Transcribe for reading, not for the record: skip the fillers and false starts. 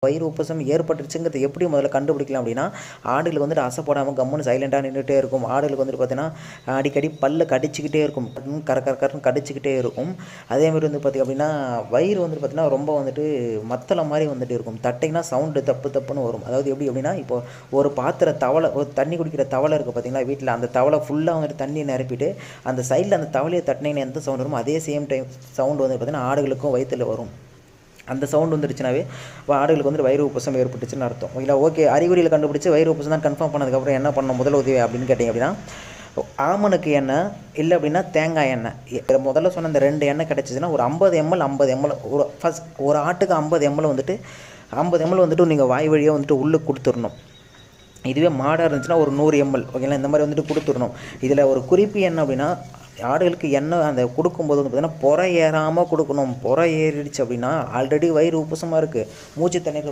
வயிறு உப்பசம் ஏற்பட்டுருச்சுங்கிறது எப்படி முதல்ல கண்டுபிடிக்கலாம் அப்படின்னா, ஆடுகளுக்கு வந்துட்டு அசைப்போடாமல் கம்முன்னு சைலண்டாக நின்றுட்டே இருக்கும். ஆடுகளுக்கு வந்துட்டு பார்த்தீங்கன்னா, அடிக்கடி பல்ல கடிச்சிக்கிட்டே இருக்கும். கரன்னு கடிச்சிக்கிட்டே இருக்கும். அதேமாதிரி வந்து பார்த்திங்க அப்படின்னா, வயிறு வந்துட்டு பார்த்தீங்கன்னா ரொம்ப வந்துட்டு மத்தள மாதிரி வந்துட்டு இருக்கும். தட்டிங்கன்னா சவுண்டு தப்பு தப்புன்னு வரும். அதாவது எப்படி அப்படின்னா, இப்போ ஒரு தவளை, ஒரு தண்ணி குடிக்கிற தவளை இருக்குது பார்த்தீங்களா வீட்டில், அந்த தவளை ஃபுல்லாக வந்துட்டு தண்ணியை நிரப்பிட்டு அந்த சைடில் அந்த தவளையை தட்டினீங்கன்னா எந்த சவுண்ட் வருமோ அதே சேம் டைம் சவுண்டு வந்து பார்த்திங்கன்னா ஆடுகளுக்கும் வயிற்றில் வரும். அந்த சவுண்ட் வந்துருச்சுனாவே ஆடுகளுக்கு வந்துட்டு வயிறு உப்பசம் ஏற்பட்டுச்சுன்னு அர்த்தம். ஓகேங்களா? ஓகே, அறிகுறியில் கண்டுபிடிச்சி வயிறு உப்பசம் தான் கன்ஃபார்ம் பண்ணதுக்கப்புறம் என்ன பண்ணணும் முதல் உதவி அப்படின்னு கேட்டிங்க அப்படின்னா, ஆமணக்கு எண்ணெய் இல்லை அப்படின்னா தேங்காய் எண்ணெய், முதல்ல சொன்ன இந்த 2 எண்ணெய் கிடச்சிச்சின்னா ஒரு 50 ml 50 ml ஒரு ஆட்டுக்கு 50 ml வந்துட்டு 50 ml வந்துட்டு நீங்கள் வாய் வழியாக வந்துட்டு உள்ளே கொடுத்துடணும். இதுவே மாடாக இருந்துச்சுன்னா ஒரு 100 ml. ஓகேங்களா? இந்த மாதிரி வந்துட்டு கொடுத்துடணும். இதில் ஒரு குறிப்பு என்ன அப்படின்னா, ஆடுகளுக்கு எண்ணெய் அந்த கொடுக்கும்போது வந்து பார்த்திங்கன்னா புறை ஏறாமல் கொடுக்கணும். புறை ஏறிடுச்சு அப்படின்னா ஆல்ரெடி வயிறு உப்புசமாக இருக்குது, மூச்சு தண்ணீர்